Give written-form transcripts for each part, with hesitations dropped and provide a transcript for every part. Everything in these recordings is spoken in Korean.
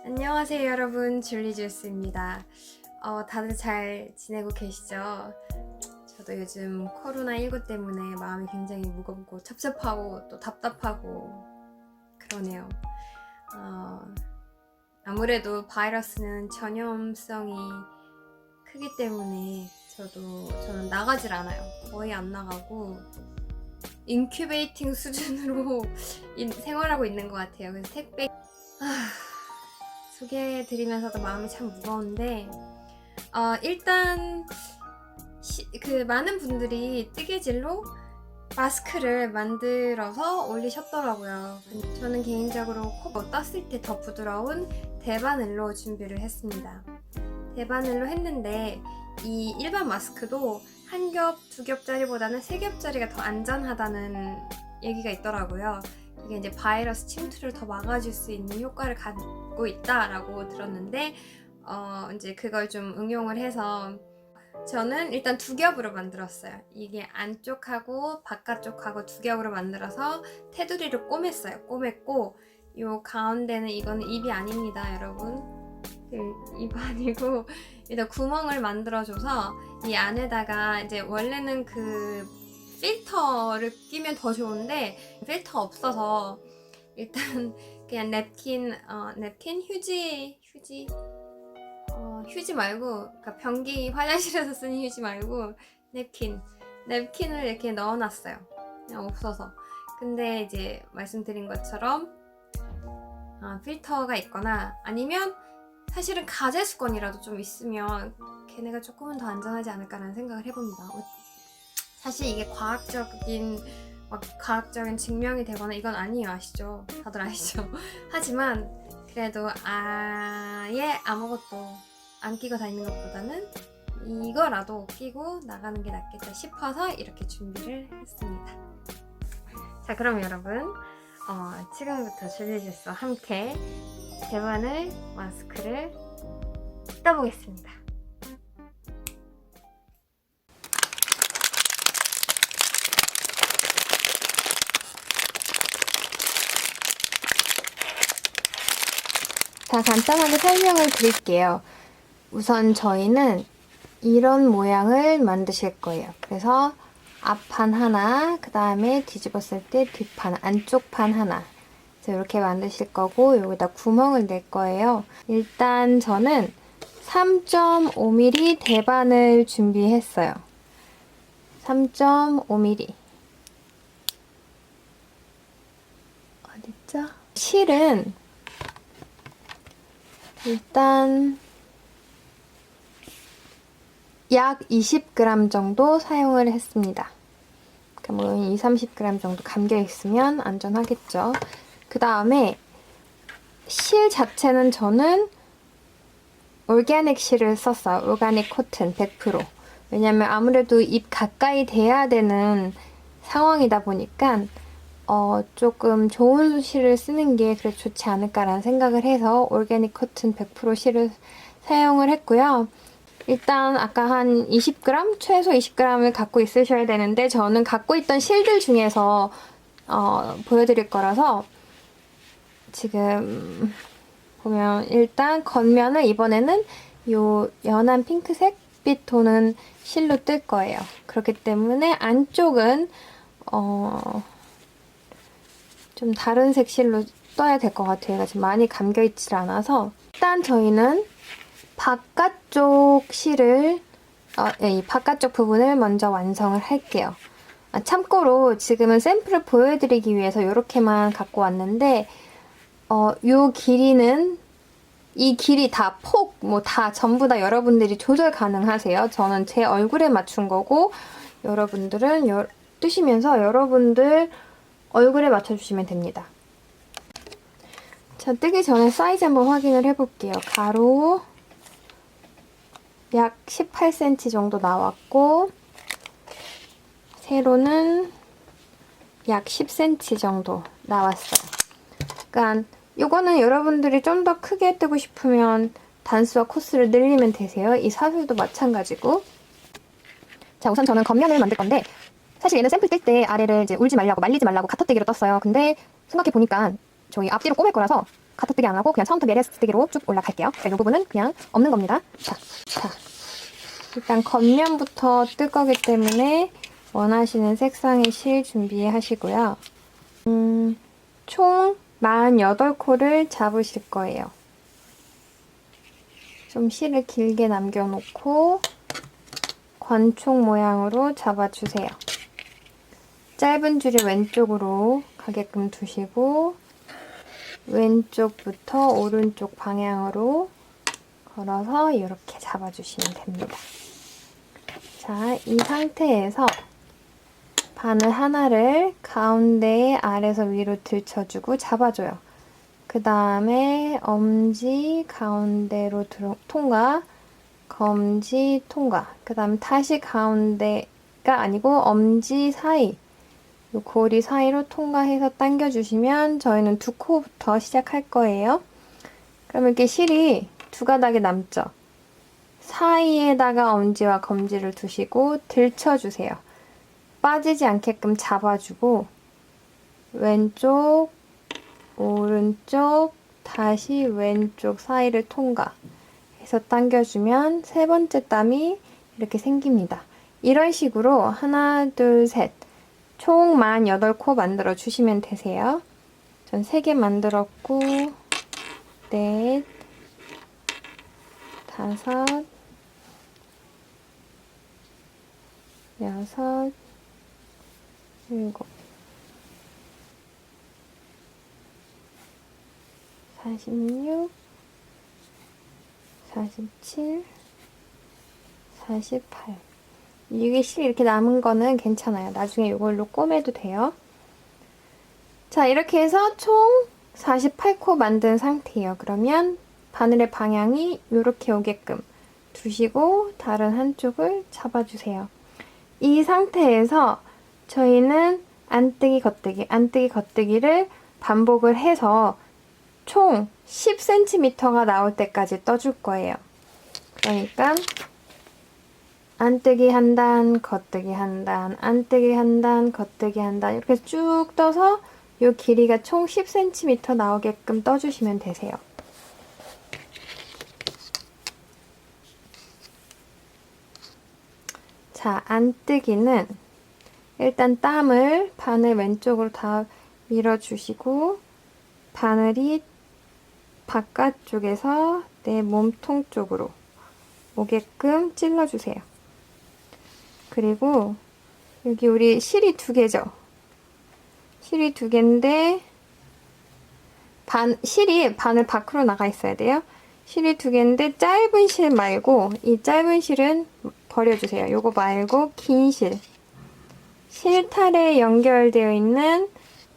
안녕하세요 여러분, 줄리주스입니다. 다들 잘 지내고 계시죠? 저도 요즘 코로나19 때문에 마음이 굉장히 무겁고 찹찹하고 또 답답하고 그러네요. 아무래도 바이러스는 전염성이 크기 때문에 저는 나가질 않아요. 거의 안 나가고 인큐베이팅 수준으로 생활하고 있는 것 같아요. 그래서 택배 소개해드리면서도 마음이 참 무거운데 일단 많은 분들이 뜨개질로 마스크를 만들어서 올리셨더라고요. 저는 개인적으로 코 떴을 때 더 부드러운 대바늘로 준비를 했습니다. 대바늘로 했는데 이 일반 마스크도 한 겹, 두 겹짜리보다는 세 겹짜리가 더 안전하다는 얘기가 있더라고요. 이게 이제 바이러스 침투를 더 막아줄 수 있는 효과를 갖고 있다라고 들었는데 이제 그걸 좀 응용을 해서 저는 일단 두 겹으로 만들었어요. 이게 안쪽하고 바깥쪽하고 두 겹으로 만들어서 테두리를 꼬맸어요. 꼬맸고 요 가운데는 이거는 입이 아닙니다, 여러분. 입 아니고 일단 구멍을 만들어줘서 이 안에다가 이제 원래는 그 필터를 끼면 더 좋은데 필터 없어서 일단 그냥 냅킨 휴지 말고, 그러니까 변기 화장실에서 쓰는 휴지 말고 냅킨을 이렇게 넣어놨어요. 그냥 없어서. 근데 이제 말씀드린 것처럼 필터가 있거나 아니면 사실은 가제수건이라도 좀 있으면 걔네가 조금은 더 안전하지 않을까라는 생각을 해봅니다. 사실 이게 과학적인 증명이 되거나 이건 아니에요. 아시죠? 다들 아시죠? 하지만 그래도 아예 아무것도 안 끼고 다니는 것보다는 이거라도 끼고 나가는 게 낫겠다 싶어서 이렇게 준비를 했습니다. 자, 그럼 여러분 지금부터 줄리주스와 함께 대바늘 마스크를 떠보겠습니다. 자, 간단하게 설명을 드릴게요. 우선 저희는 이런 모양을 만드실 거예요. 그래서 앞판 하나, 그 다음에 뒤집었을 때 뒷판, 안쪽 판 하나. 이렇게 만드실 거고 여기다 구멍을 낼 거예요. 일단 저는 3.5mm 대바늘 준비했어요. 3.5mm. 어딨죠? 실은 일단 약 20g 정도 사용을 했습니다. 그러니까 뭐 20-30g 정도 감겨 있으면 안전하겠죠. 그 다음에 실 자체는 저는 올가닉 실을 썼어요. 올가닉 코튼 100%. 왜냐면 아무래도 입 가까이 대야 되는 상황이다 보니까 조금 좋은 실을 쓰는 게 그래도 좋지 않을까라는 생각을 해서 올가닉 코튼 100% 실을 사용을 했고요. 일단 아까 한 20g? 최소 20g을 갖고 있으셔야 되는데 저는 갖고 있던 실들 중에서 보여드릴 거라서 지금 보면 일단 겉면을 이번에는 요 연한 핑크색 빛 도는 실로 뜰 거예요. 그렇기 때문에 안쪽은 좀 다른 색 실로 떠야 될 것 같아요. 얘가 지금 많이 감겨있질 않아서 일단 저희는 바깥쪽 실을 이 바깥쪽 부분을 먼저 완성을 할게요. 참고로 지금은 샘플을 보여드리기 위해서 이렇게만 갖고 왔는데 요 길이는 이 길이 다 다 전부 다 여러분들이 조절 가능하세요. 저는 제 얼굴에 맞춘 거고 여러분들은 뜨시면서 여러분들 얼굴에 맞춰주시면 됩니다. 자, 뜨기 전에 사이즈 한번 확인을 해볼게요. 가로 약 18cm 정도 나왔고 세로는 약 10cm 정도 나왔어요. 그러니까 이거는 여러분들이 좀 더 크게 뜨고 싶으면 단수와 코스를 늘리면 되세요. 이 사슬도 마찬가지고. 자, 우선 저는 겉면을 만들 건데 사실 얘는 샘플 뜰 때 아래를 이제 울지 말라고 말리지 말라고 가터뜨기로 떴어요. 근데 생각해보니까 저희 앞뒤로 꼬맬 거라서 가타뜨기 안 하고 그냥 처음부터 메레스뜨기로 쭉 올라갈게요. 이 부분은 그냥 없는 겁니다. 자, 일단 겉면부터 뜰 거기 때문에 원하시는 색상의 실 준비하시고요. 총 48코를 잡으실 거예요. 좀 실을 길게 남겨놓고 권총 모양으로 잡아주세요. 짧은 줄이 왼쪽으로 가게끔 두시고 왼쪽부터 오른쪽 방향으로 걸어서 이렇게 잡아주시면 됩니다. 자, 이 상태에서 바늘 하나를 가운데에 아래에서 위로 들쳐주고 잡아줘요. 그 다음에 엄지 가운데로 통과, 검지 통과, 그 다음 다시 가운데가 아니고 엄지 사이, 요 고리 사이로 통과해서 당겨주시면 저희는 2코부터 시작할 거예요. 그럼 이렇게 실이 2가닥이 남죠? 사이에다가 엄지와 검지를 두시고 들쳐주세요. 빠지지 않게끔 잡아주고 왼쪽, 오른쪽, 다시 왼쪽 사이를 통과해서 당겨주면 세 번째 땀이 이렇게 생깁니다. 이런 식으로 하나, 둘, 셋 총 48코 만들어 주시면 되세요. 전 3개 만들었고 넷, 다섯, 여섯, 일곱, 46, 47, 48. 이게 실 이렇게 남은 거는 괜찮아요. 나중에 이걸로 꼬매도 돼요. 자, 이렇게 해서 총 48코 만든 상태예요. 그러면 바늘의 방향이 이렇게 오게끔 두시고 다른 한쪽을 잡아주세요. 이 상태에서 저희는 안뜨기, 겉뜨기, 안뜨기, 겉뜨기를 반복을 해서 총 10cm가 나올 때까지 떠줄 거예요. 그러니까 안뜨기 한 단, 겉뜨기 한 단, 안뜨기 한 단, 겉뜨기 한 단 이렇게 쭉 떠서 이 길이가 총 10cm 나오게끔 떠주시면 되세요. 자, 안뜨기는 일단 땀을 바늘 왼쪽으로 다 밀어주시고 바늘이 바깥쪽에서 내 몸통 쪽으로 오게끔 찔러주세요. 그리고 여기 우리 실이 2개죠? 실이 2개인데 실이 바늘 밖으로 나가 있어야 돼요. 실이 2개인데 짧은 실 말고 이 짧은 실은 버려주세요. 요거 말고 긴 실. 실탈에 연결되어 있는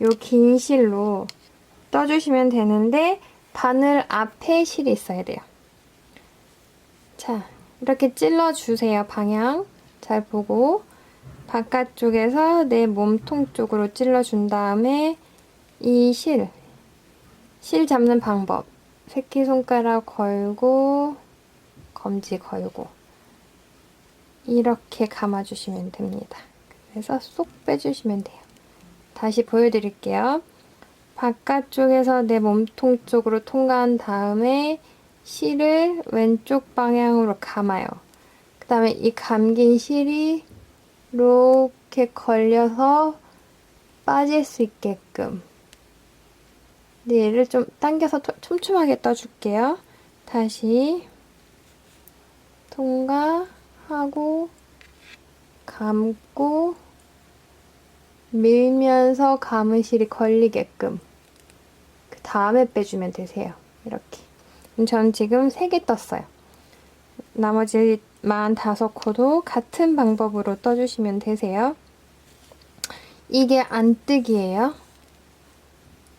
요 긴 실로 떠주시면 되는데 바늘 앞에 실이 있어야 돼요. 자, 이렇게 찔러주세요. 방향 잘 보고 바깥쪽에서 내 몸통 쪽으로 찔러준 다음에 이 실 잡는 방법 새끼손가락 걸고 검지 걸고 이렇게 감아주시면 됩니다. 그래서 쏙 빼주시면 돼요. 다시 보여드릴게요. 바깥쪽에서 내 몸통 쪽으로 통과한 다음에 실을 왼쪽 방향으로 감아요. 그 다음에 이 감긴 실이 이렇게 걸려서 빠질 수 있게끔 얘를 좀 당겨서 촘촘하게 떠줄게요. 다시 통과하고 감고 밀면서 감은 실이 걸리게끔 그 다음에 빼주면 되세요. 이렇게. 전 지금 3개 떴어요. 나머지 45코도 같은 방법으로 떠주시면 되세요. 이게 안뜨기예요.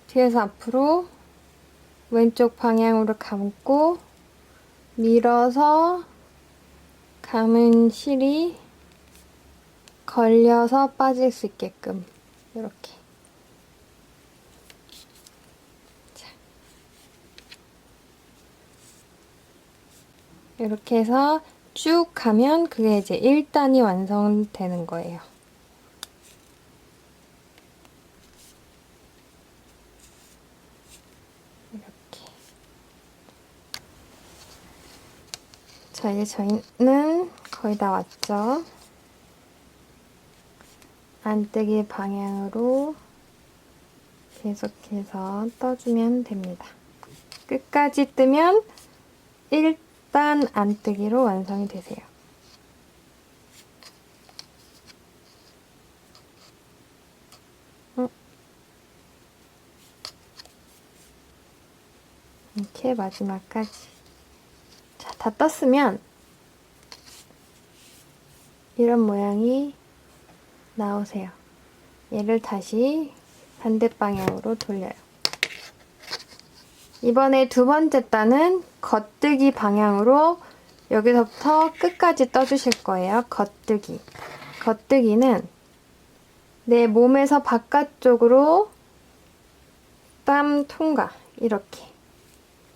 뒤에서 앞으로 왼쪽 방향으로 감고 밀어서 감은 실이 걸려서 빠질 수 있게끔 이렇게. 자. 이렇게 해서 쭉 가면 그게 이제 1단이 완성되는 거예요. 이렇게. 자, 이제 저희는 거의 다 왔죠? 안뜨기 방향으로 계속해서 떠주면 됩니다. 끝까지 뜨면 1단 안뜨기로 완성이 되세요. 이렇게 마지막까지. 자, 다 떴으면 이런 모양이 나오세요. 얘를 다시 반대 방향으로 돌려요. 이번에 두 번째 단은 겉뜨기 방향으로 여기서부터 끝까지 떠주실 거예요. 겉뜨기. 겉뜨기는 내 몸에서 바깥쪽으로 땀 통과. 이렇게.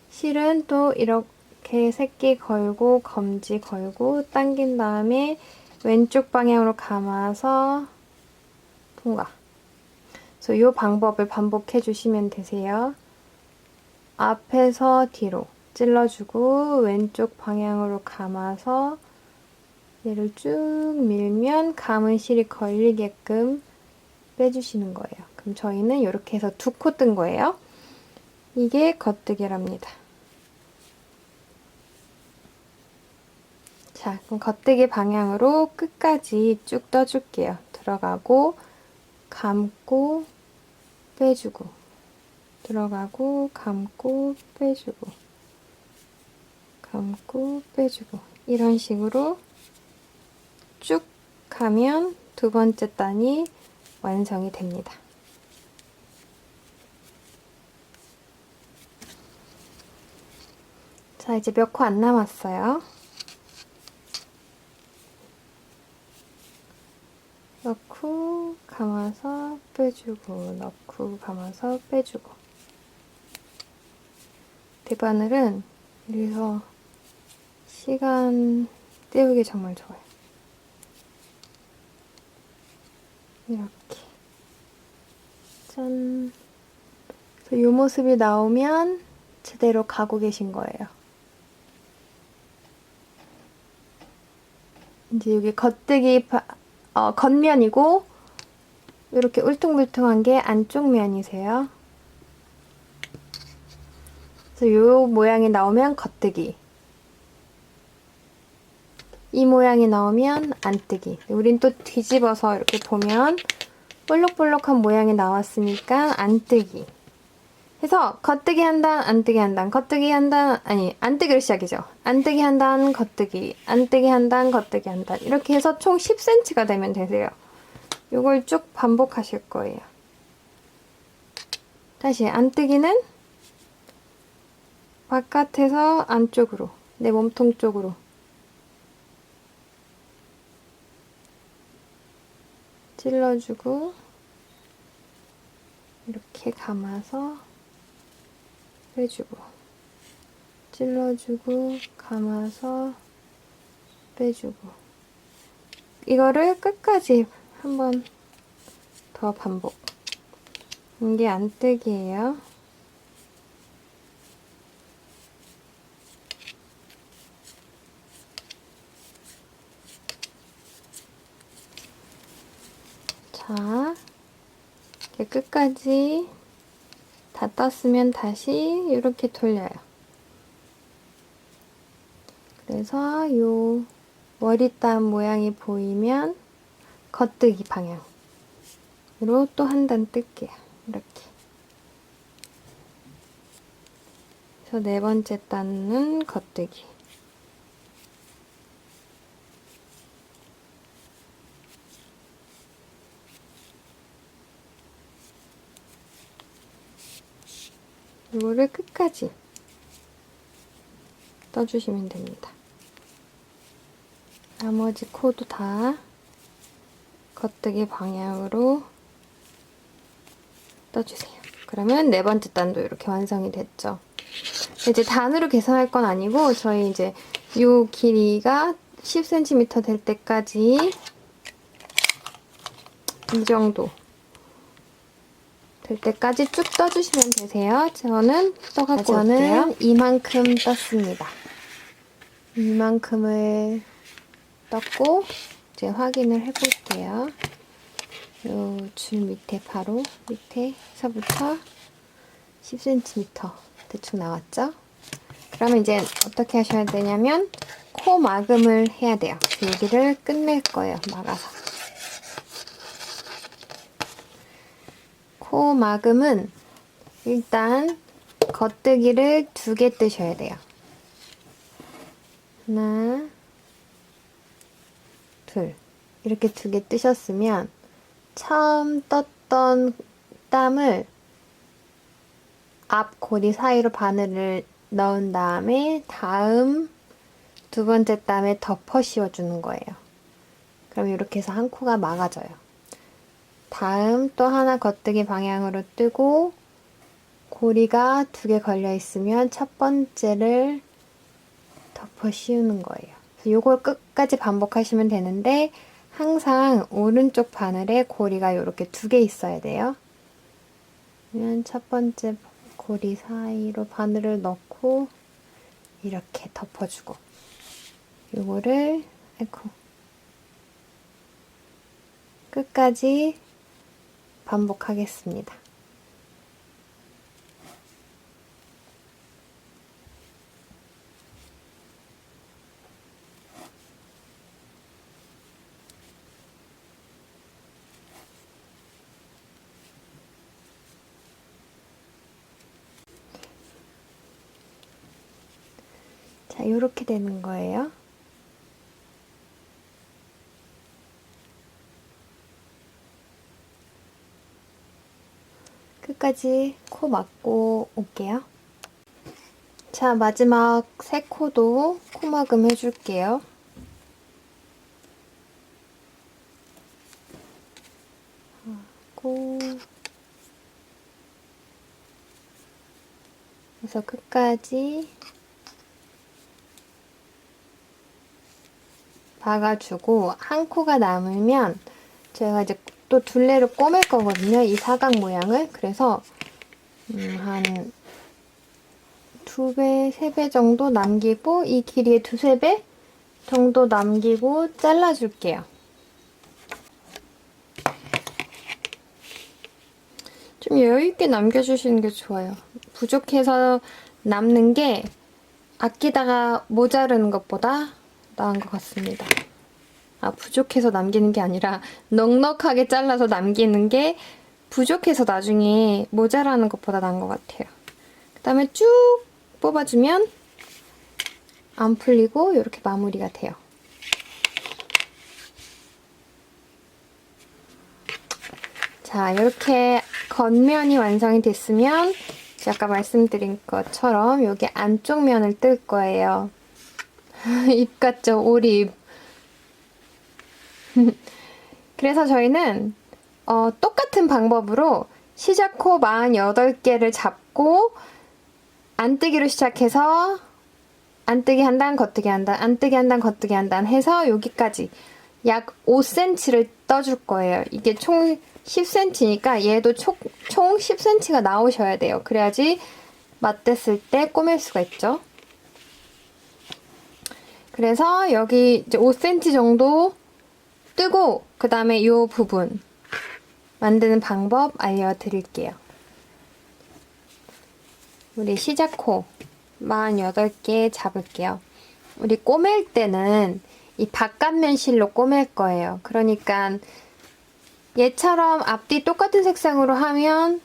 실은 또 이렇게 새끼 걸고 검지 걸고 당긴 다음에 왼쪽 방향으로 감아서 통과. 그래서 이 방법을 반복해 주시면 되세요. 앞에서 뒤로 찔러주고 왼쪽 방향으로 감아서 얘를 쭉 밀면 감은 실이 걸리게끔 빼주시는 거예요. 그럼 저희는 이렇게 해서 2코 뜬 거예요. 이게 겉뜨기랍니다. 자, 그럼 겉뜨기 방향으로 끝까지 쭉 떠줄게요. 들어가고 감고 빼주고 들어가고 감고 빼주고 감고 빼주고 이런 식으로 쭉 가면 두 번째 단이 완성이 됩니다. 자, 이제 몇 코 안 남았어요. 넣고 감아서 빼주고 넣고 감아서 빼주고 대바늘은 여기서 시간 때우기 정말 좋아요. 이렇게 짠. 이 모습이 나오면 제대로 가고 계신 거예요. 이제 여기 겉뜨기 겉면이고 이렇게 울퉁불퉁한 게 안쪽 면이세요. 그래서 이 모양이 나오면 겉뜨기, 이 모양이 나오면 안뜨기. 우린 또 뒤집어서 이렇게 보면 볼록볼록한 모양이 나왔으니까 안뜨기. 그래서 겉뜨기 한 단, 안뜨기 한 단, 겉뜨기 한 단, 아니 안뜨기로 시작이죠. 안뜨기 한 단, 겉뜨기, 안뜨기 한 단, 겉뜨기 한 단. 이렇게 해서 총 10cm가 되면 되세요. 이걸 쭉 반복하실 거예요. 다시 안뜨기는 바깥에서 안쪽으로, 내 몸통 쪽으로 찔러주고 이렇게 감아서 빼주고 찔러주고 감아서 빼주고 이거를 끝까지 한 번 더 반복. 이게 안뜨기예요. 자, 이렇게 끝까지 다 떴으면 다시 이렇게 돌려요. 그래서 요 머리땀 모양이 보이면 겉뜨기 방향으로 또 한 단 뜰게요. 이렇게. 그래서 네 번째 단은 겉뜨기. 이거를 끝까지 떠주시면 됩니다. 나머지 코도 다 겉뜨기 방향으로 떠주세요. 그러면 네 번째 단도 이렇게 완성이 됐죠. 이제 단으로 계산할 건 아니고 저희 이제 이 길이가 10cm 될 때까지 이 정도 될 때까지 쭉 떠주시면 되세요. 저는 떠갖고 올게요. 이만큼 떴습니다. 이만큼을 떴고 이제 확인을 해볼게요. 요 줄 밑에 바로 밑에서부터 10cm 대충 나왔죠? 그러면 이제 어떻게 하셔야 되냐면 코 마금을 해야 돼요. 여기를 끝낼 거예요. 막아서. 코 마금은 일단 겉뜨기를 2개 뜨셔야 돼요. 하나, 둘. 이렇게 2개 뜨셨으면 처음 떴던 땀을 앞 고리 사이로 바늘을 넣은 다음에 다음 2번째 땀에 덮어 씌워주는 거예요. 그럼 이렇게 해서 한 코가 막아져요. 다음 또 하나 겉뜨기 방향으로 뜨고 고리가 2개 걸려 있으면 첫 번째를 덮어 씌우는 거예요. 요걸 끝까지 반복하시면 되는데 항상 오른쪽 바늘에 고리가 이렇게 2개 있어야 돼요. 그러면 첫 번째 고리 사이로 바늘을 넣고 이렇게 덮어주고 요거를 끝까지 반복하겠습니다. 자, 이렇게 되는 거예요. 끝까지 코 막고 올게요. 자, 마지막 3코도 코막음 해줄게요. 하고 그래서 끝까지 박아주고 한 코가 남으면 제가 이제 또 둘레를 꼬맬 거거든요. 이 사각 모양을. 그래서 한 2배, 3배 정도 남기고 이 길이의 2~3배 정도 남기고 잘라줄게요. 좀 여유있게 남겨주시는 게 좋아요. 부족해서 남는 게 아끼다가 모자르는 것보다 나은 것 같습니다. 아, 부족해서 남기는 게 아니라 넉넉하게 잘라서 남기는 게 부족해서 나중에 모자라는 것보다 나은 것 같아요. 그 다음에 쭉 뽑아주면 안 풀리고 이렇게 마무리가 돼요. 자, 이렇게 겉면이 완성이 됐으면 아까 말씀드린 것처럼 여기 안쪽 면을 뜰 거예요. 입 같죠? 오리입. 그래서 저희는 똑같은 방법으로 시작코 48개를 잡고 안뜨기로 시작해서 안뜨기 한 단, 겉뜨기 한 단, 안뜨기 한 단, 겉뜨기 한 단 해서 여기까지 약 5cm를 떠줄 거예요. 이게 총 10cm니까 얘도 총 10cm가 나오셔야 돼요. 그래야지 맞댔을 때 꼬맬 수가 있죠. 그래서 여기 이제 5cm 정도 뜨고 그 다음에 이 부분 만드는 방법 알려드릴게요. 우리 시작코 48개 잡을게요. 우리 꼬맬 때는 이 바깥면 실로 꼬맬 거예요. 그러니까 얘처럼 앞뒤 똑같은 색상으로 하면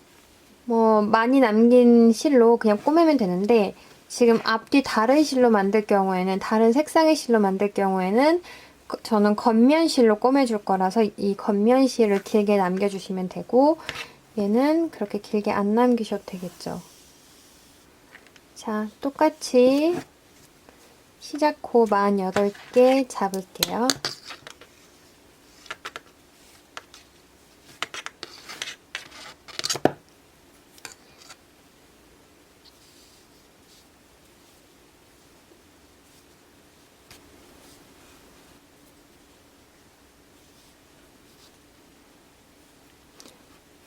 뭐 많이 남긴 실로 그냥 꼬매면 되는데 지금 앞뒤 다른 실로 만들 경우에는 다른 색상의 실로 만들 경우에는 저는 겉면 실로 꼬매줄 거라서 이 겉면 실을 길게 남겨주시면 되고 얘는 그렇게 길게 안 남기셔도 되겠죠. 자, 똑같이 시작코 48개 잡을게요.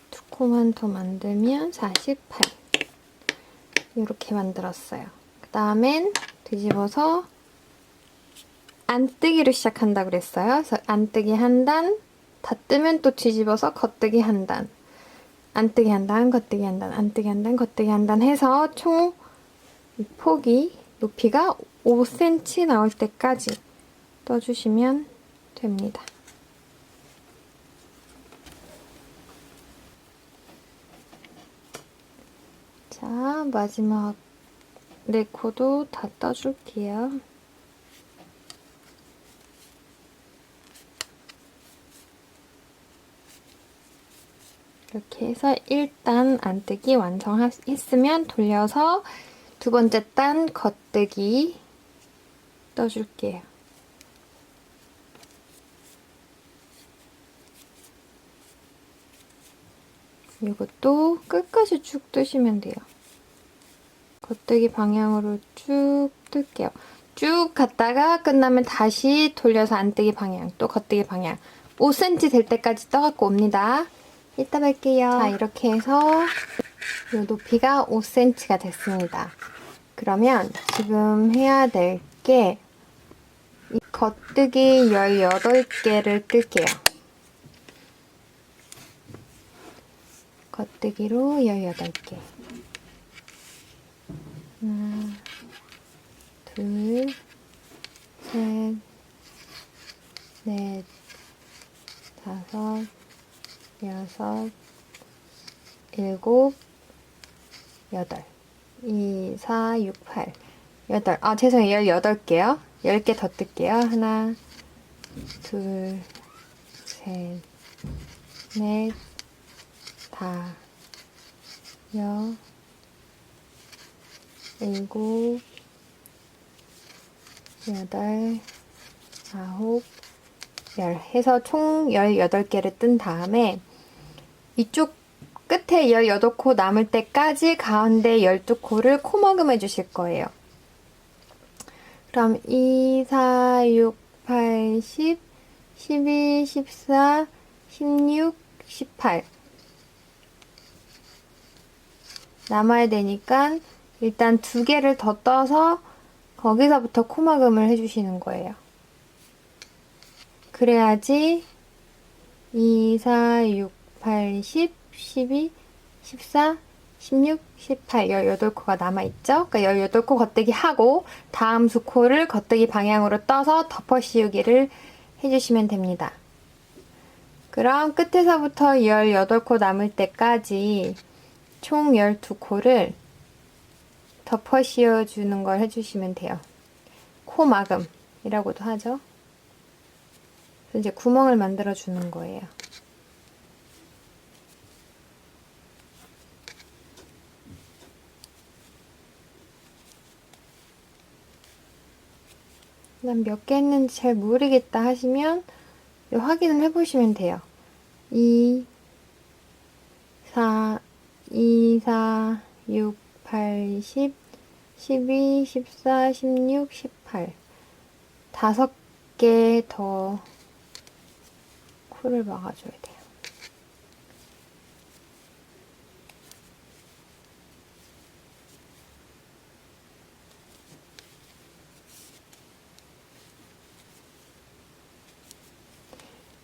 두 코만 더 만들면 48 이렇게 만들었어요. 그 다음엔 뒤집어서 안뜨기로 시작한다 그랬어요. 그래서 안뜨기 한 단, 다 뜨면 또 뒤집어서 겉뜨기 한 단, 안뜨기 한 단, 겉뜨기 한 단, 안뜨기 한 단, 겉뜨기 한 단 해서 총 폭이, 높이가 5cm 나올 때까지 떠주시면 됩니다. 자, 마지막 네 코도 다 떠줄게요. 이렇게 해서 1단 안뜨기 완성했으면 돌려서 두 번째 단 겉뜨기 떠줄게요. 이것도 끝까지 쭉 뜨시면 돼요. 겉뜨기 방향으로 쭉 뜰게요. 쭉 갔다가 끝나면 다시 돌려서 안뜨기 방향, 또 겉뜨기 방향. 5cm 될 때까지 떠갖고 옵니다. 이따 뵐게요. 자, 이렇게 해서 이 높이가 5cm가 됐습니다. 그러면 지금 해야 될 게 이 겉뜨기 18개를 뜰게요. 겉뜨기로 18개. 하나, 둘, 셋, 넷, 다섯, 여섯, 일곱, 여덟. 2, 4, 6, 8, 8. 아, 죄송해요. 18개요. 10개 더 뜰게요. 하나, 둘, 셋, 넷, 다, 여, 일곱, 여덟, 아홉, 열 해서 총 18개를 뜬 다음에 이쪽 끝에 18코 남을 때까지 가운데 12코를 코막음 해주실 거예요. 그럼 2, 4, 6, 8, 10, 12, 14, 16, 18 남아야 되니까 일단 2개를 더 떠서 거기서부터 코막음을 해주시는 거예요. 그래야지 2, 4, 6, 8, 10, 12, 14, 16, 18, 18코가 남아있죠? 그러니까 18코 겉뜨기 하고 다음 두 코를 겉뜨기 방향으로 떠서 덮어 씌우기를 해주시면 됩니다. 그럼 끝에서부터 18코 남을 때까지 총 12코를 덮어 씌워주는 걸 해주시면 돼요. 코 막음이라고도 하죠. 그래서 이제 구멍을 만들어 주는 거예요. 난 몇 개 했는지 잘 모르겠다 하시면 확인을 해보시면 돼요. 2, 4, 6, 8, 10, 12, 14, 16, 18 5개 더 코를 막아줘야 돼요.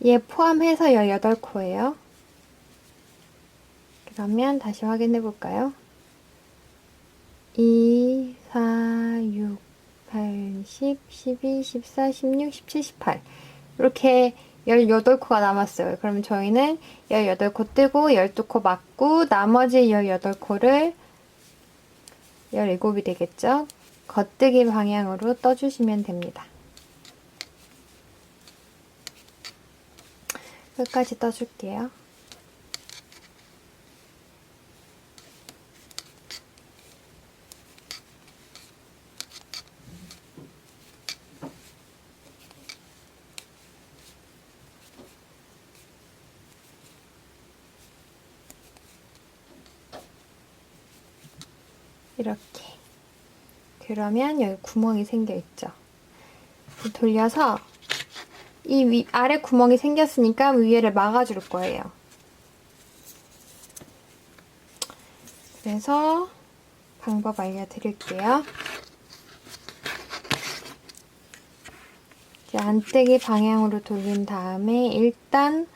얘 포함해서 18코예요. 그러면 다시 확인해 볼까요? 2, 4, 6, 8, 10, 12, 14, 16, 17, 18 이렇게 18코가 남았어요. 그러면 저희는 18코 뜨고 12코 막고 나머지 18코를 17이 되겠죠? 겉뜨기 방향으로 떠주시면 됩니다. 끝까지 떠줄게요. 이렇게. 그러면 여기 구멍이 생겨 있죠. 돌려서 이 아래 구멍이 생겼으니까 위에를 막아줄 거예요. 그래서 방법 알려드릴게요. 이제 안뜨기 방향으로 돌린 다음에 일단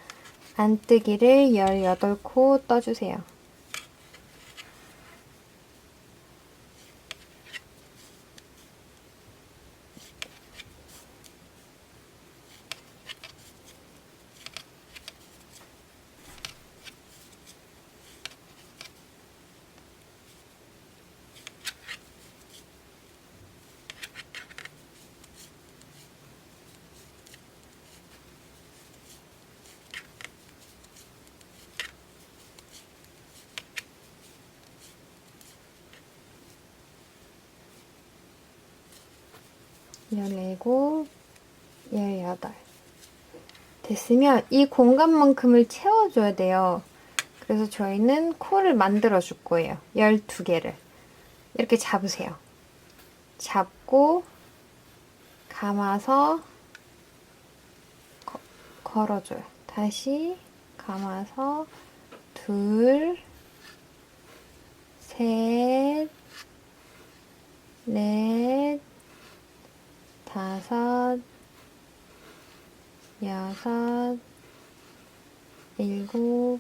안뜨기를 18코 떠주세요. 열일곱, 18 됐으면 이 공간만큼을 채워줘야 돼요. 그래서 저희는 코를 만들어 줄 거예요. 12개를 이렇게 잡으세요. 잡고 감아서 걸어줘요. 다시 감아서 둘, 셋, 넷, 다섯, 여섯, 일곱,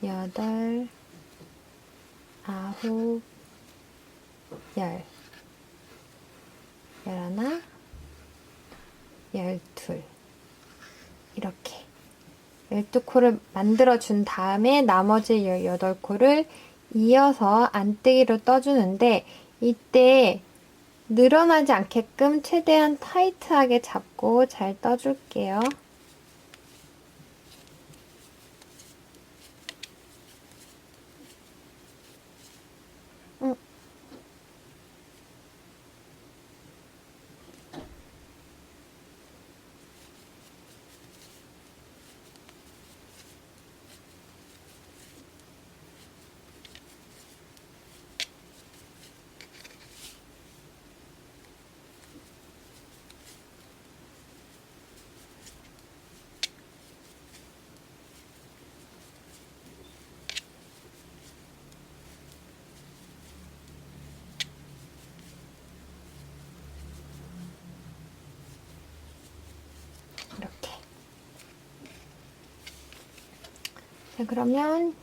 여덟, 아홉, 열하나, 열둘 이렇게 12코를 만들어준 다음에 나머지 18코를 이어서 안뜨기로 떠주는데 이때 늘어나지 않게끔 최대한 타이트하게 잡고 잘 떠줄게요. 이렇게. 자, 그러면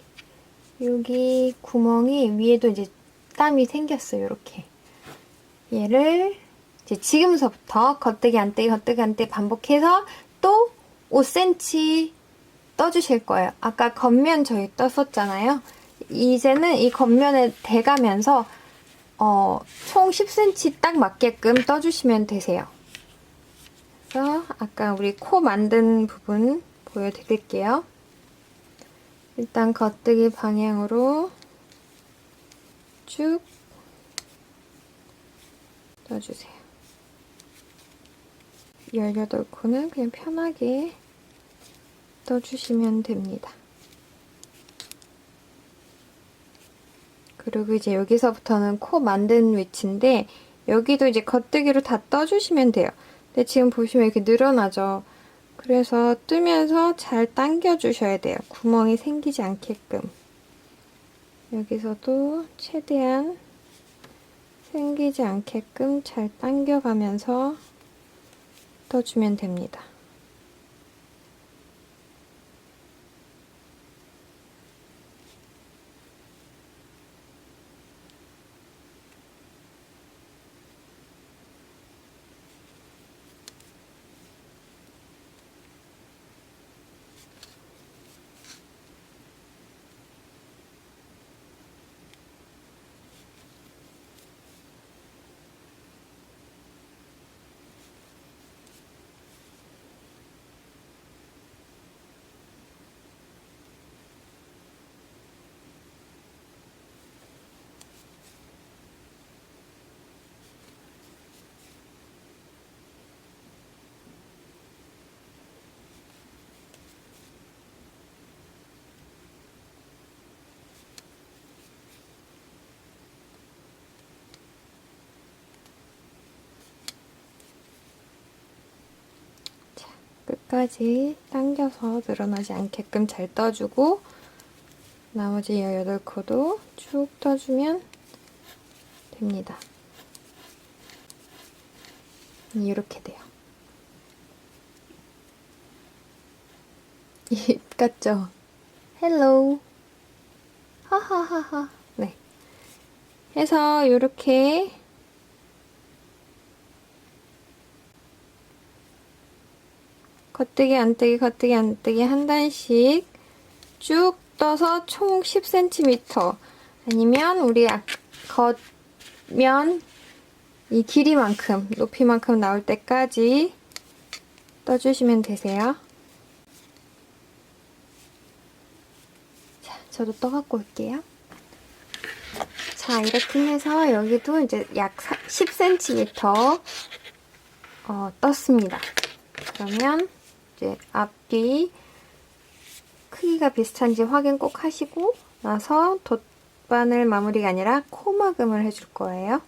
여기 구멍이 위에도 이제 땀이 생겼어요. 이렇게. 얘를 이제 지금서부터 겉뜨기, 안뜨기, 겉뜨기, 안뜨기 반복해서 또 5cm 떠주실 거예요. 아까 겉면 저희 떴었잖아요. 이제는 이 겉면에 대가면서 총 10cm 딱 맞게끔 떠주시면 되세요. 그래서 아까 우리 코 만든 부분 보여드릴게요. 일단 겉뜨기 방향으로 쭉 떠주세요. 18코는 그냥 편하게 떠주시면 됩니다. 그리고 이제 여기서부터는 코 만든 위치인데 여기도 이제 겉뜨기로 다 떠주시면 돼요. 근데 지금 보시면 이렇게 늘어나죠. 그래서 뜨면서 잘 당겨 주셔야 돼요. 구멍이 생기지 않게끔. 여기서도 최대한 생기지 않게끔 잘 당겨가면서 떠주면 됩니다. 끝까지 당겨서 늘어나지 않게끔 잘 떠주고 나머지 18코도 쭉 떠주면 됩니다. 이렇게 돼요. 입 같죠? 헬로우. 하하하하. 네. 해서 요렇게 겉뜨기 안뜨기 겉뜨기 안뜨기 한 단씩 쭉 떠서 총 10cm 아니면 우리 겉면 이 길이만큼 높이만큼 나올 때까지 떠주시면 되세요. 자, 저도 떠갖고 올게요. 자, 이렇게 해서 여기도 이제 약 10cm 떴습니다. 그러면 이제 앞뒤 크기가 비슷한지 확인 꼭 하시고 나서 돗바늘 마무리가 아니라 코막음을 해줄 거예요.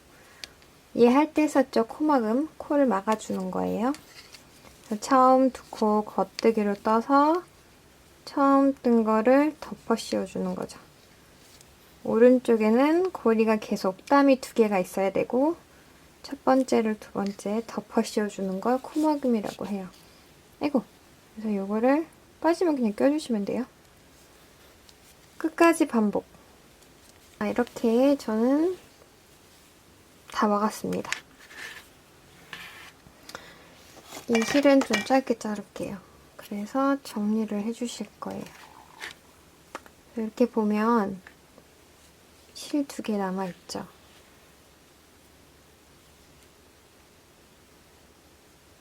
이해할 때 썼죠? 코막음. 코를 막아주는 거예요. 처음 두 코 겉뜨기로 떠서 처음 뜬 거를 덮어 씌워주는 거죠. 오른쪽에는 고리가 계속 땀이 두 개가 있어야 되고 첫 번째를 두 번째 덮어 씌워주는 걸 코막음이라고 해요. 아이고. 그래서 요거를 빠지면 그냥 껴주시면 돼요. 끝까지 반복. 이렇게 저는 다 막았습니다. 이 실은 좀 짧게 자를게요. 그래서 정리를 해주실 거예요. 이렇게 보면 실 2개 남아있죠.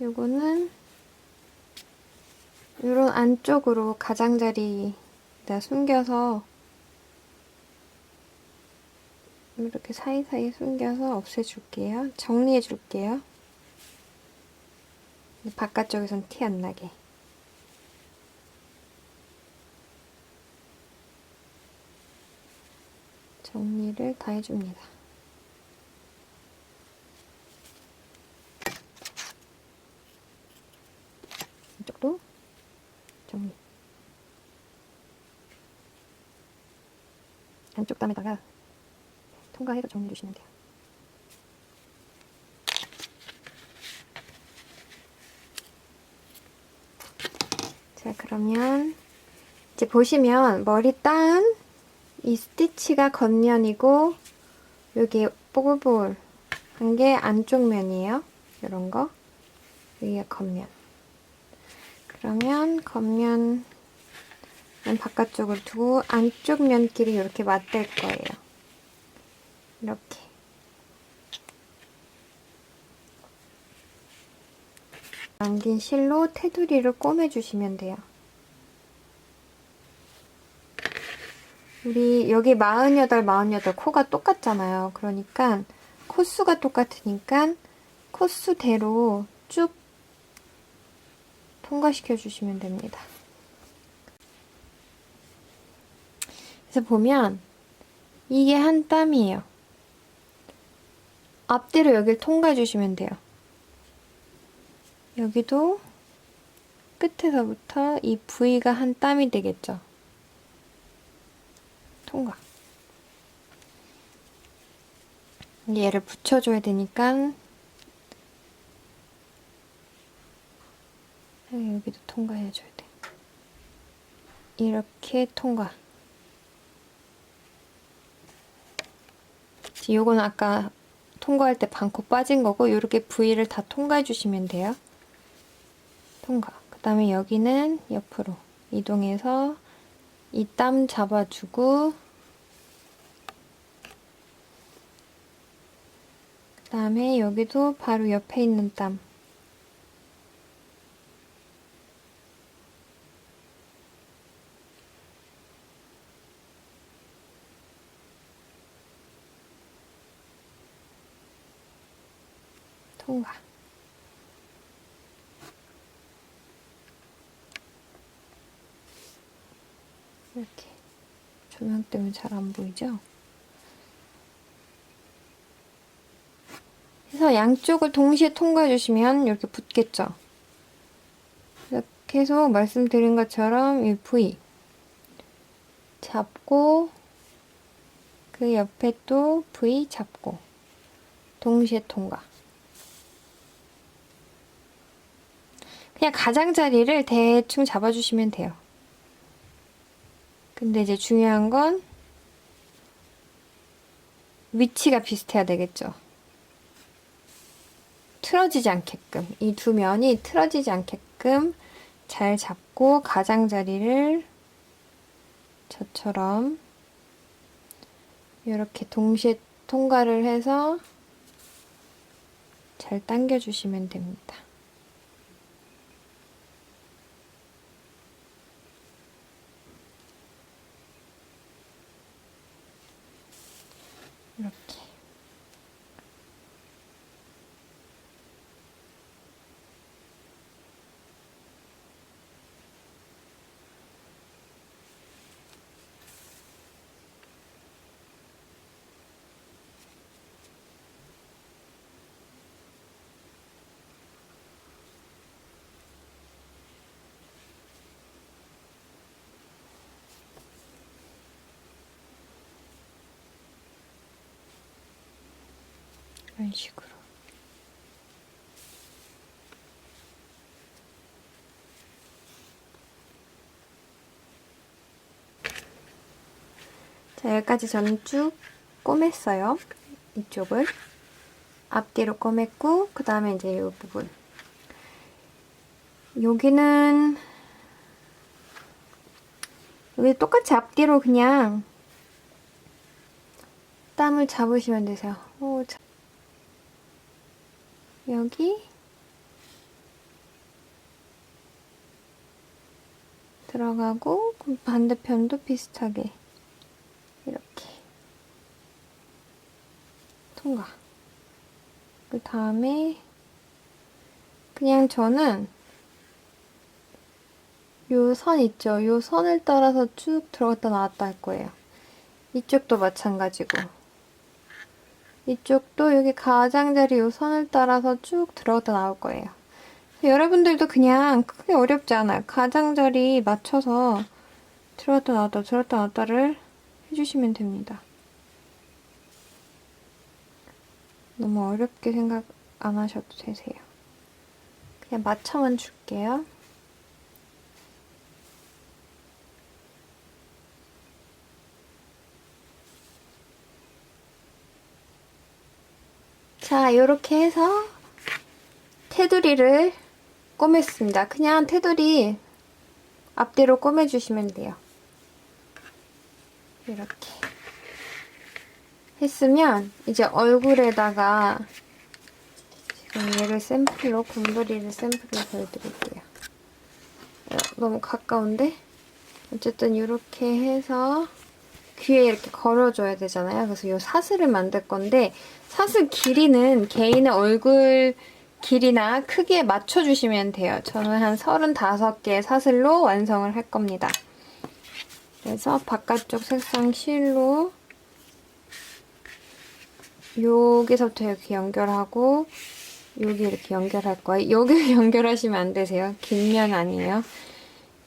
요거는 요런 안쪽으로 가장자리에다 숨겨서 이렇게 사이사이 숨겨서 없애줄게요. 정리해줄게요. 바깥쪽에선 티 안 나게. 정리를 다 해줍니다. 이쪽도 정리. 안쪽 땀에다가 통과해서 정리해 주시면 돼요. 자, 그러면 이제 보시면 머리 따은 이 스티치가 겉면이고 여기 뽀글뽀글 한 게 안쪽 면이에요. 이런 거. 여기가 겉면. 그러면 겉면은 바깥쪽을 두고 안쪽 면끼리 이렇게 맞댈 거예요. 이렇게. 남긴 실로 테두리를 꼬매주시면 돼요. 우리 여기 48 코가 똑같잖아요. 그러니까 코수가 똑같으니까 코수대로 쭉 통과시켜 주시면 됩니다. 그래서 보면 이게 한 땀이에요. 앞뒤로 여기를 통과해 주시면 돼요. 여기도 끝에서부터 이 V가 한 땀이 되겠죠. 통과. 얘를 붙여줘야 되니까 여기도 통과해줘야 돼. 이렇게 통과. 요거는 아까 통과할 때 반코 빠진 거고 이렇게 V를 다 통과해 주시면 돼요. 통과. 그 다음에 여기는 옆으로 이동해서 이 땀 잡아주고 그 다음에 여기도 바로 옆에 있는 땀 통과. 이렇게 조명 때문에 잘 안 보이죠? 그래서 양쪽을 동시에 통과해 주시면 이렇게 붙겠죠? 계속 말씀드린 것처럼 이 V 잡고 그 옆에 또 V 잡고 동시에 통과. 그냥 가장자리를 대충 잡아주시면 돼요. 근데 이제 중요한 건 위치가 비슷해야 되겠죠. 틀어지지 않게끔, 이 두 면이 틀어지지 않게끔 잘 잡고 가장자리를 저처럼 이렇게 동시에 통과를 해서 잘 당겨주시면 됩니다. 이렇게. 이런 식으로. 자, 여기까지 저는 쭉 꼬맸어요. 이쪽을. 앞뒤로 꼬맸고, 그 다음에 이제 이 부분. 여기는, 여기 똑같이 앞뒤로 그냥 땀을 잡으시면 되세요. 여기 들어가고 반대편도 비슷하게 이렇게 통과. 그 다음에 그냥 저는 요 선 있죠? 요 선을 따라서 쭉 들어갔다 나왔다 할 거예요. 이쪽도 마찬가지고 이쪽도 여기 가장자리 요 선을 따라서 쭉 들어갔다 나올 거예요. 여러분들도 그냥 크게 어렵지 않아요. 가장자리 맞춰서 들어갔다 나왔다 들어갔다 나왔다를 해주시면 됩니다. 너무 어렵게 생각 안 하셔도 되세요. 그냥 맞춰만 줄게요. 자, 이렇게 해서 테두리를 꼬맸습니다. 그냥 테두리 앞뒤로 꼬매주시면 돼요. 이렇게 했으면 이제 얼굴에다가 지금 얘를 샘플로 곰돌이를 샘플로 보여드릴게요. 너무 가까운데? 어쨌든 이렇게 해서 귀에 이렇게 걸어줘야 되잖아요. 그래서 이 사슬을 만들 건데 사슬 길이는 개인의 얼굴 길이나 크기에 맞춰주시면 돼요. 저는 한 35개의 사슬로 완성을 할 겁니다. 그래서 바깥쪽 색상 실로 여기서부터 이렇게 연결하고 여기 이렇게 연결할 거예요. 여기 연결하시면 안 되세요. 긴 면 아니에요.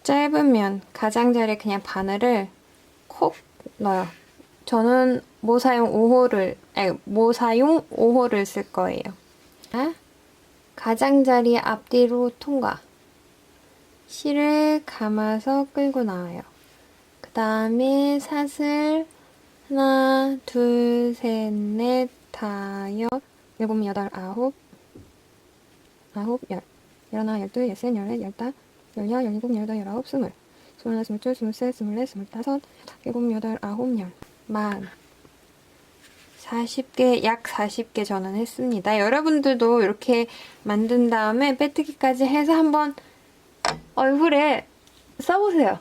짧은 면, 가장자리 그냥 바늘을 콕 넣어요. 저는 모사용 5호를 쓸 거예요. 가장자리 앞뒤로 통과. 실을 감아서 끌고 나와요. 그 다음에 사슬 하나, 둘, 셋, 넷, 다섯, 일곱, 여덟, 아홉, 열. 열하나, 열둘, 열셋, 열넷, 열다섯, 열여, 열일곱, 열여덟, 열아홉, 스물. 스물하나, 스물둘, 스물셋, 스물넷, 스물다섯, 일곱, 여덟, 아홉, 열. 만. 40개, 약 40개 저는 했습니다. 여러분들도 이렇게 만든 다음에 빼뜨기까지 해서 한번 얼굴에 써보세요.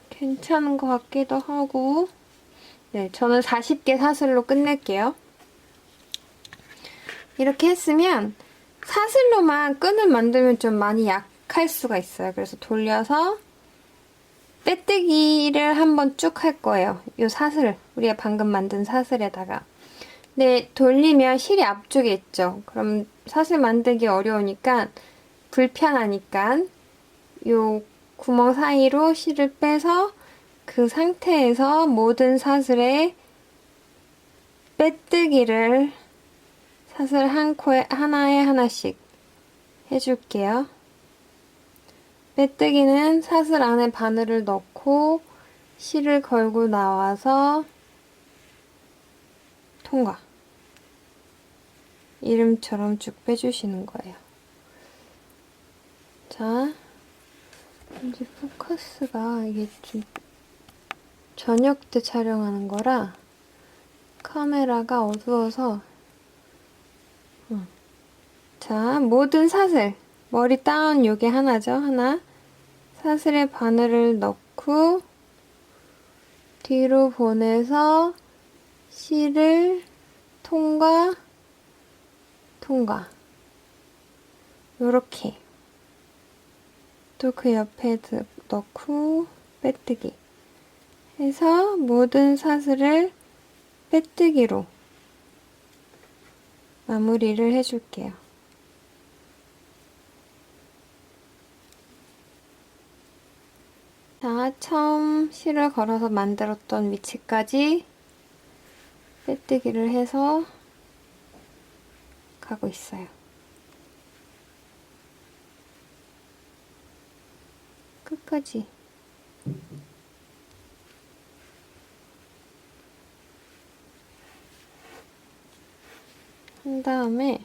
괜찮은 것 같기도 하고. 네, 저는 40개 사슬로 끝낼게요. 이렇게 했으면 사슬로만 끈을 만들면 좀 많이 약할 수가 있어요. 그래서 돌려서 빼뜨기를 한번 쭉 할 거예요. 이 사슬, 우리가 방금 만든 사슬에다가. 근데 돌리면 실이 앞쪽에 있죠. 그럼 사슬 만들기 어려우니까 불편하니까 요 구멍 사이로 실을 빼서 그 상태에서 모든 사슬에 빼뜨기를 사슬 한 코에 하나에 하나씩 해줄게요. 빼뜨기는 사슬 안에 바늘을 넣고 실을 걸고 나와서 통과. 이름처럼 쭉 빼주시는 거예요. 자, 이제 포커스가 이게 좀 저녁 때 촬영하는 거라 카메라가 어두워서 자, 모든 사슬 머리 다운 요게 하나죠. 하나 사슬에 바늘을 넣고 뒤로 보내서 실을 통과 요렇게 또 그 옆에 넣고 빼뜨기 해서 모든 사슬을 빼뜨기로 마무리를 해줄게요. 자, 처음 실을 걸어서 만들었던 위치까지 빼뜨기를 해서 가고 있어요. 끝까지. 한 다음에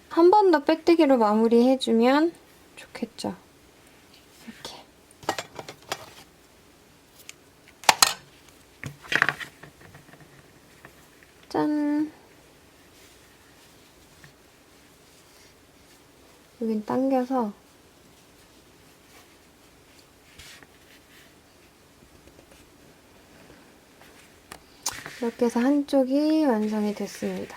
한 번 더 빼뜨기로 마무리해주면 좋겠죠. 이렇게. 짠! 여긴 당겨서 이렇게 해서 한쪽이 완성이 됐습니다.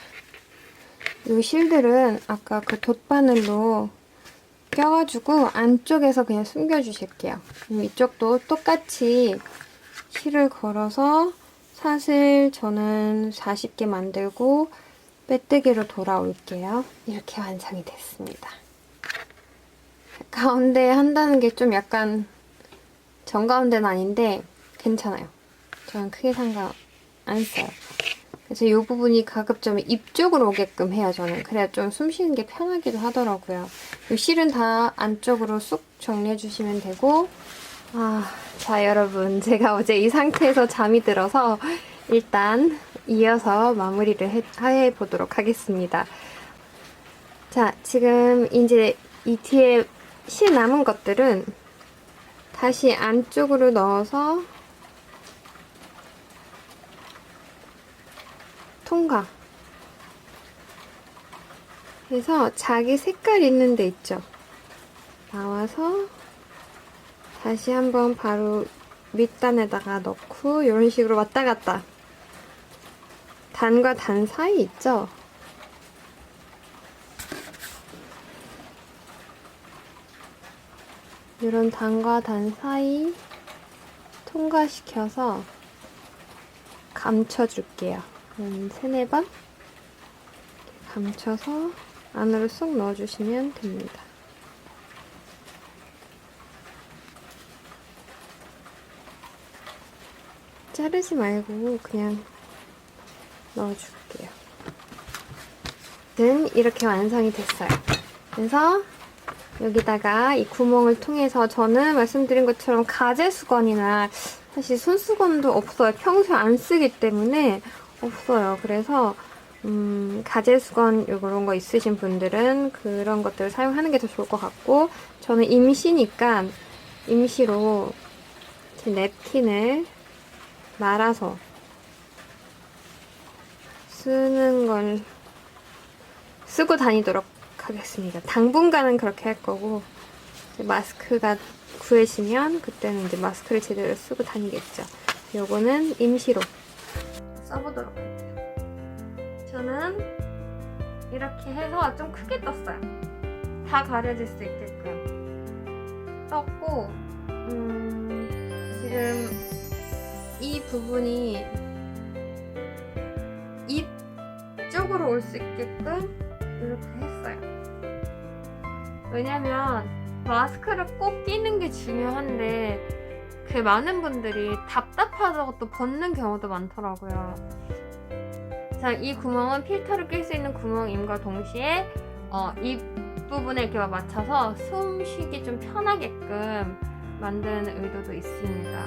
이 실들은 아까 그 돗바늘로 껴가지고 안쪽에서 그냥 숨겨주실게요. 이쪽도 똑같이 실을 걸어서 사슬 저는 40개 만들고 빼뜨기로 돌아올게요. 이렇게 완성이 됐습니다. 가운데 한다는 게 좀 약간 정가운데는 아닌데 괜찮아요. 저는 크게 상관 안 써요. 그래서 이 부분이 가급적이면 입 쪽으로 오게끔 해요, 저는. 그래야 좀 숨 쉬는 게 편하기도 하더라고요. 이 실은 다 안쪽으로 쑥 정리해주시면 되고, 자, 여러분. 제가 어제 이 상태에서 잠이 들어서 일단 이어서 마무리를 해보도록 하겠습니다. 자, 지금 이제 이 뒤에 실 남은 것들은 다시 안쪽으로 넣어서 통과 해서 자기 색깔 있는 데 있죠. 나와서 다시 한번 바로 밑단에다가 넣고 이런 식으로 왔다 갔다. 단과 단 사이 있죠. 이런 단과 단 사이 통과시켜서 감춰줄게요. 한 3-4번 감춰서 안으로 쏙 넣어주시면 됩니다. 자르지 말고 그냥 넣어줄게요. 이렇게 완성이 됐어요. 그래서 여기다가 이 구멍을 통해서 저는 말씀드린 것처럼 가제 수건이나 사실 손수건도 없어요. 평소에 안 쓰기 때문에 없어요. 그래서 가제 수건 이런 거 있으신 분들은 그런 것들을 사용하는 게 더 좋을 것 같고, 저는 임시니까 임시로 제 냅킨을 말아서 쓰는 걸 쓰고 다니도록 하겠습니다. 당분간은 그렇게 할 거고, 이제 마스크가 구해지면 그때는 이제 마스크를 제대로 쓰고 다니겠죠. 요거는 임시로 써보도록 할게요. 저는 이렇게 해서 좀 크게 떴어요. 다 가려질 수 있게끔 떴고, 지금 이 부분이 입 쪽으로 올 수 있게끔 이렇게 했어요. 왜냐면 마스크를 꼭 끼는 게 중요한데 그 많은 분들이 답답하다고 또 벗는 경우도 많더라고요. 자, 이 구멍은 필터를 낄 수 있는 구멍임과 동시에 입 윗부분에 이렇게 맞춰서 숨 쉬기 좀 편하게끔 만든 의도도 있습니다.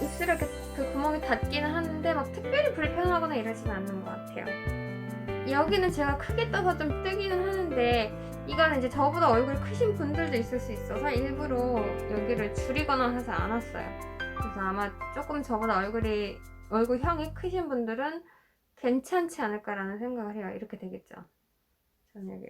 입술에 이렇게 그 구멍이 닿기는 하는데 막 특별히 불편하거나 이러진 않는 것 같아요. 여기는 제가 크게 떠서 좀 뜨기는 하는데 이거는 이제 저보다 얼굴 크신 분들도 있을 수 있어서 일부러 여기를 줄이거나 하지 않았어요. 그래서 아마 조금 저보다 얼굴형이 크신 분들은 괜찮지 않을까라는 생각을 해요. 이렇게 되겠죠. 저는 여기